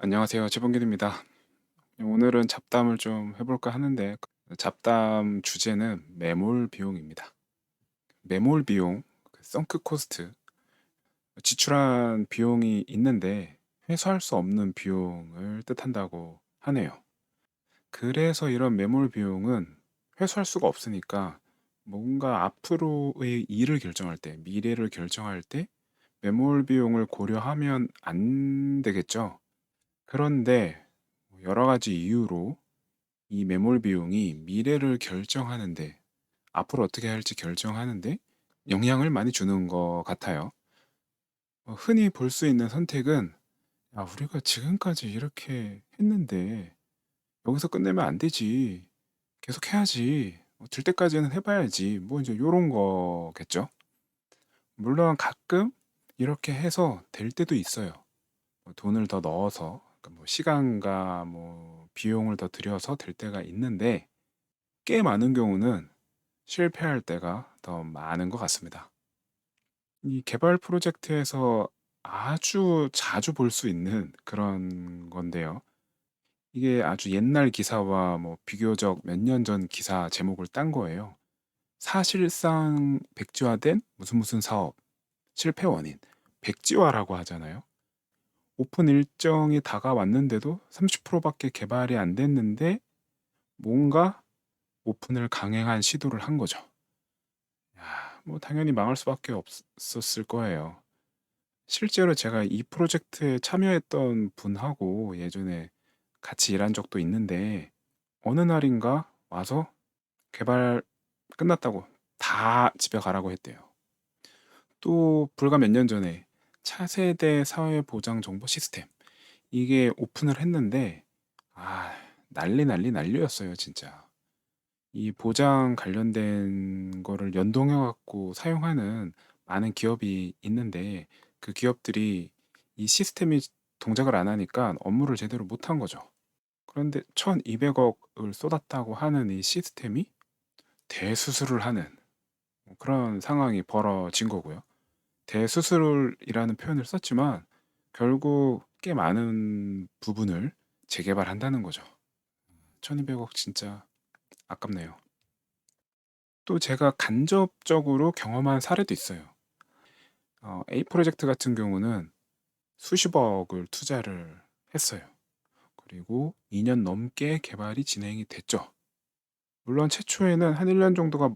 안녕하세요. 최범길입니다. 오늘은 잡담을 좀 해볼까 하는데, 잡담 주제는 매몰 비용입니다. 매몰 비용, 성크 코스트, 지출한 비용이 있는데 회수할 수 없는 비용을 뜻한다고 하네요. 그래서 이런 매몰 비용은 회수할 수가 없으니까 뭔가 앞으로의 일을 결정할 때, 미래를 결정할 때 매몰 비용을 고려하면 안 되겠죠. 그런데 여러 가지 이유로 이 매몰 비용이 미래를 결정하는데, 앞으로 어떻게 할지 결정하는데 영향을 많이 주는 것 같아요. 흔히 볼 수 있는 선택은, 우리가 지금까지 이렇게 했는데 여기서 끝내면 안 되지. 계속 해야지. 될 때까지는 해봐야지. 뭐 이제 요런 거겠죠. 물론 가끔 이렇게 해서 될 때도 있어요. 뭐 돈을 더 넣어서, 그러니까 뭐 시간과 뭐 비용을 더 들여서 될 때가 있는데, 꽤 많은 경우는 실패할 때가 더 많은 것 같습니다. 이 개발 프로젝트에서 아주 자주 볼 수 있는 그런 건데요. 이게 아주 옛날 기사와 뭐 비교적 몇 년 전 기사 제목을 딴 거예요. 사실상 백지화된 무슨 무슨 사업, 실패 원인, 백지화라고 하잖아요. 오픈 일정이 다가왔는데도 30%밖에 개발이 안 됐는데 뭔가 오픈을 강행한 시도를 한 거죠. 뭐 당연히 망할 수밖에 없었을 거예요. 실제로 제가 이 프로젝트에 참여했던 분하고 예전에 같이 일한 적도 있는데, 어느 날인가 와서 개발 끝났다고 다 집에 가라고 했대요. 또 불과 몇 년 전에 차세대 사회보장 정보 시스템, 이게 오픈을 했는데, 아, 난리였어요, 진짜. 이 보장 관련된 거를 연동해 갖고 사용하는 많은 기업이 있는데, 그 기업들이 이 시스템이 동작을 안 하니까 업무를 제대로 못한 거죠. 그런데 1,200억을 쏟았다고 하는 이 시스템이 대수술을 하는 그런 상황이 벌어진 거고요. 대수술이라는 표현을 썼지만 결국 꽤 많은 부분을 재개발한다는 거죠. 1,200억 진짜 아깝네요. 또 제가 간접적으로 경험한 사례도 있어요. A 프로젝트 같은 경우는 수십억을 투자를 했어요. 그리고 2년 넘게 개발이 진행이 됐죠. 물론 최초에는 한 1년 정도가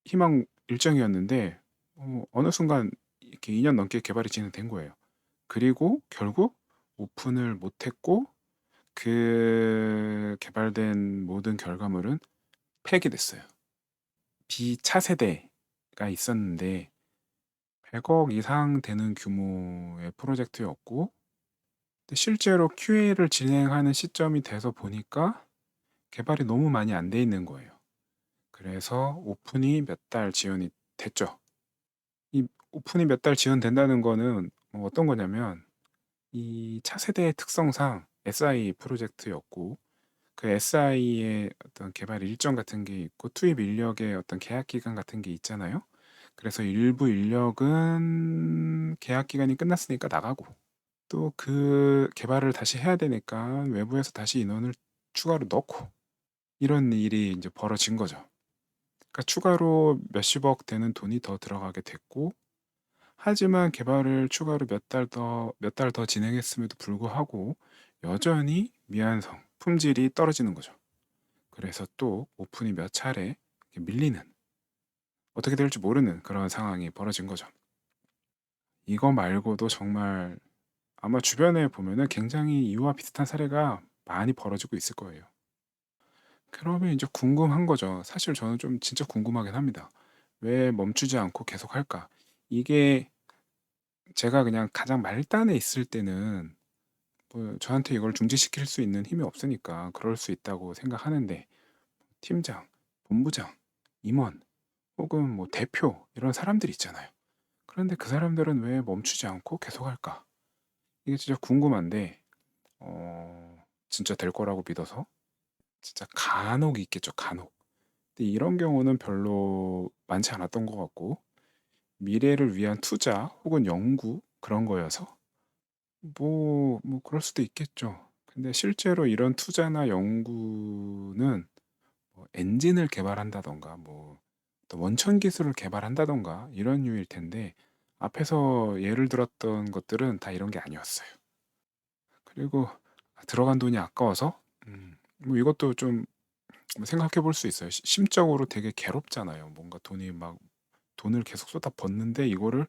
희망 일정이었는데, 어느 순간 이렇게 2년 넘게 개발이 진행된 거예요. 그리고 결국 오픈을 못했고, 그 개발된 모든 결과물은 폐기됐어요. 비차세대가 있었는데 100억 이상 되는 규모의 프로젝트였고, 근데 실제로 QA를 진행하는 시점이 돼서 보니까 개발이 너무 많이 안 돼 있는 거예요. 그래서 오픈이 몇 달 지연이 됐죠. 이 오픈이 몇 달 지연된다는 거는 뭐 어떤 거냐면, 이 차세대의 특성상 SI 프로젝트였고, 그 SI의 어떤 개발 일정 같은 게 있고 투입 인력의 어떤 계약 기간 같은 게 있잖아요. 그래서 일부 인력은 계약 기간이 끝났으니까 나가고, 또 그 개발을 다시 해야 되니까 외부에서 다시 인원을 추가로 넣고, 이런 일이 이제 벌어진 거죠. 그러니까 추가로 몇십억 되는 돈이 더 들어가게 됐고, 하지만 개발을 추가로 몇 달 더 진행했음에도 불구하고 여전히 미완성, 품질이 떨어지는 거죠. 그래서 또 오픈이 몇 차례 밀리는, 어떻게 될지 모르는 그런 상황이 벌어진 거죠. 이거 말고도 정말 아마 주변에 보면은 굉장히 이와 비슷한 사례가 많이 벌어지고 있을 거예요. 그러면 이제 궁금한 거죠. 사실 저는 좀 진짜 궁금하긴 합니다. 왜 멈추지 않고 계속 할까? 이게 제가 그냥 가장 말단에 있을 때는 뭐 저한테 이걸 중지시킬 수 있는 힘이 없으니까 그럴 수 있다고 생각하는데, 팀장, 본부장, 임원, 혹은 뭐 대표 이런 사람들 있잖아요. 그런데 그 사람들은 왜 멈추지 않고 계속할까? 이게 진짜 궁금한데, 진짜 될 거라고 믿어서 진짜 간혹 있겠죠, 간혹. 근데 이런 경우는 별로 많지 않았던 것 같고, 미래를 위한 투자 혹은 연구 그런 거여서 그럴 수도 있겠죠. 근데 실제로 이런 투자나 연구는 뭐 엔진을 개발한다든가 뭐 또 원천 기술을 개발한다든가 이런 류일 텐데 앞에서 예를 들었던 것들은 다 이런 게 아니었어요. 그리고 들어간 돈이 아까워서 뭐 이것도 좀 생각해 볼 수 있어요. 심적으로 되게 괴롭잖아요. 뭔가 돈이 막 돈을 계속 쏟아 붓는데 이거를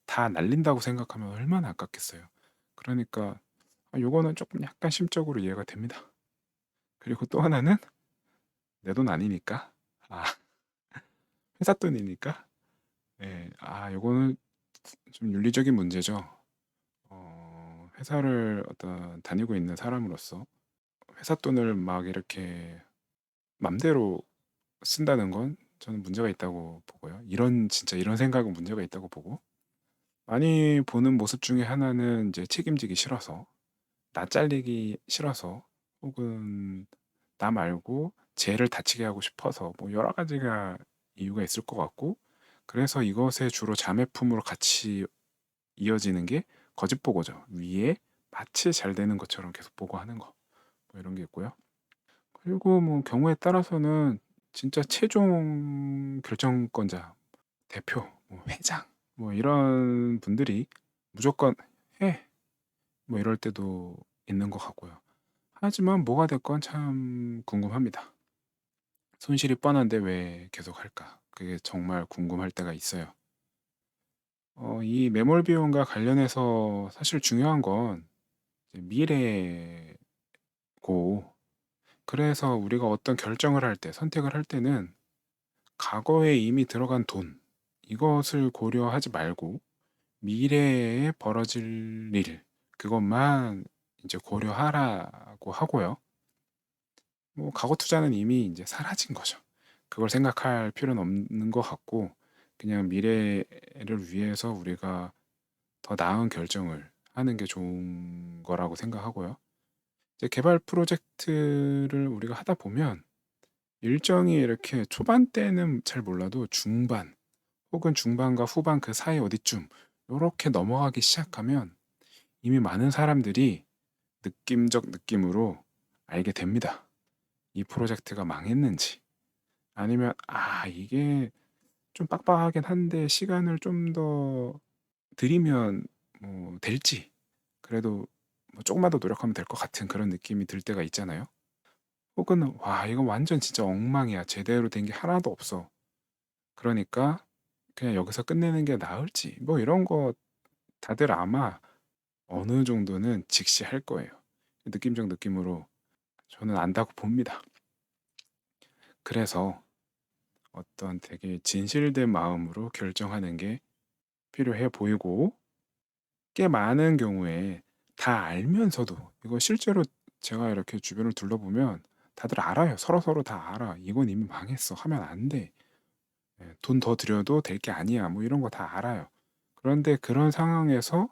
다 날린다고 생각하면 얼마나 아깝겠어요. 그러니까 요거는 조금 약간 심적으로 이해가 됩니다. 그리고 또 하나는 내 돈 아니니까. 아 회사 돈이니까. 예. 요거는 좀 윤리적인 문제죠. 회사를 어떤 다니고 있는 사람으로서 회사 돈을 막 이렇게 맘대로 쓴다는 건 저는 문제가 있다고 보고요. 진짜 이런 생각은 문제가 있다고 보고 많이 보는 모습 중에 하나는 이제 책임지기 싫어서 나 잘리기 싫어서 혹은 나 말고 쟤를 다치게 하고 싶어서 뭐 여러 가지가 이유가 있을 것 같고 그래서 이것에 주로 자매품으로 같이 이어지는 게 거짓 보고죠. 위에 마치 잘 되는 것처럼 계속 보고하는 거. 뭐 이런 게 있고요. 그리고 뭐 경우에 따라서는 진짜 최종 결정권자, 대표, 뭐 회장, 뭐 이런 분들이 무조건 해. 뭐 이럴 때도 있는 것 같고요. 하지만 뭐가 됐건 참 궁금합니다. 손실이 뻔한데 왜 계속 할까? 그게 정말 궁금할 때가 있어요. 이 매몰 비용과 관련해서 사실 중요한 건 이제 미래고, 그래서 우리가 어떤 결정을 할 때, 선택을 할 때는 과거에 이미 들어간 돈, 이것을 고려하지 말고 미래에 벌어질 일, 그것만 이제 고려하라고 하고요. 뭐 과거 투자는 이미 이제 사라진 거죠. 그걸 생각할 필요는 없는 것 같고 그냥 미래를 위해서 우리가 더 나은 결정을 하는 게 좋은 거라고 생각하고요. 이제 개발 프로젝트를 우리가 하다 보면 일정이 이렇게 초반 때는 잘 몰라도 중반 혹은 중반과 후반 그 사이 어디쯤 요렇게 넘어가기 시작하면 이미 많은 사람들이 느낌적 느낌으로 알게 됩니다. 이 프로젝트가 망했는지 아니면 이게 좀 빡빡하긴 한데 시간을 좀 더 들이면 뭐 될지 그래도 뭐 조금만 더 노력하면 될 것 같은 그런 느낌이 들 때가 있잖아요. 혹은 와 이거 완전 진짜 엉망이야. 제대로 된 게 하나도 없어. 그러니까 그냥 여기서 끝내는 게 나을지 뭐 이런 거 다들 아마 어느 정도는 직시할 거예요. 느낌적 느낌으로 저는 안다고 봅니다. 그래서 어떤 되게 진실된 마음으로 결정하는 게 필요해 보이고 꽤 많은 경우에 다 알면서도 이거 실제로 제가 이렇게 주변을 둘러보면 다들 알아요. 서로서로 다 알아. 이건 이미 망했어. 하면 안 돼. 돈 더 들여도 될 게 아니야. 뭐 이런 거 다 알아요. 그런데 그런 상황에서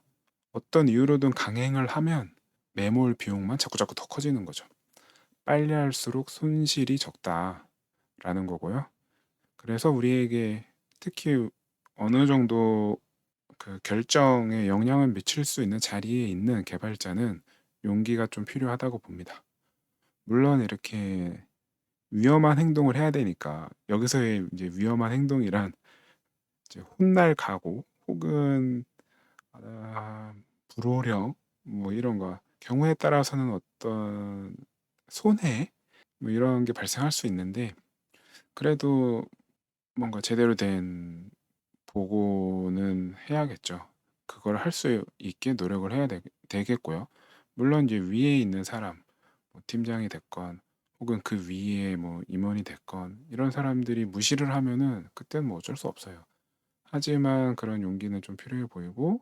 어떤 이유로든 강행을 하면 매몰 비용만 자꾸자꾸 더 커지는 거죠. 빨리 할수록 손실이 적다라는 거고요. 그래서 우리에게 특히 어느 정도 그 결정에 영향을 미칠 수 있는 자리에 있는 개발자는 용기가 좀 필요하다고 봅니다. 물론 이렇게 위험한 행동을 해야 되니까 여기서의 이제 위험한 행동이란 이제 훗날 각오 혹은 불호령 뭐 이런 거 경우에 따라서는 어떤 손해 뭐 이런 게 발생할 수 있는데 그래도 뭔가 제대로 된 보고는 해야겠죠. 그걸 할 수 있게 노력을 해야 되겠고요. 물론 이제 위에 있는 사람, 뭐 팀장이 됐건 혹은 그 위에 뭐 임원이 됐건 이런 사람들이 무시를 하면은 그때는 뭐 어쩔 수 없어요. 하지만 그런 용기는 좀 필요해 보이고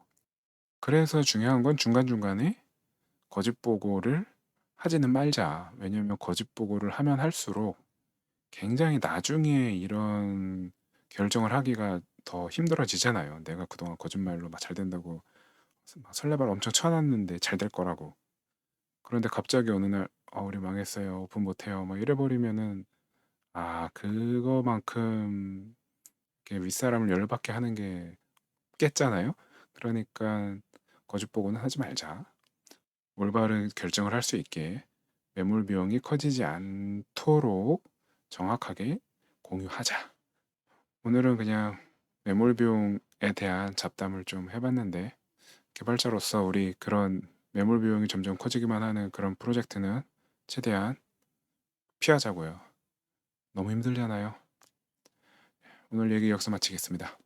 그래서 중요한 건 중간중간에 거짓 보고를 하지는 말자. 왜냐면 거짓 보고를 하면 할수록 굉장히 나중에 이런 결정을 하기가 더 힘들어지잖아요. 내가 그동안 거짓말로 막 잘 된다고 막 설레발 엄청 쳐놨는데 잘 될 거라고. 그런데 갑자기 어느 날 우리 망했어요. 오픈 못해요. 막 이래 버리면은 그거만큼 이렇게 윗사람을 열받게 하는 게 깼잖아요. 그러니까 거짓보고는 하지 말자. 올바른 결정을 할 수 있게 매몰 비용이 커지지 않도록 정확하게 공유하자. 오늘은 그냥 매몰 비용에 대한 잡담을 좀 해봤는데, 개발자로서 우리 그런 매몰 비용이 점점 커지기만 하는 그런 프로젝트는 최대한 피하자고요. 너무 힘들잖아요. 오늘 얘기 여기서 마치겠습니다.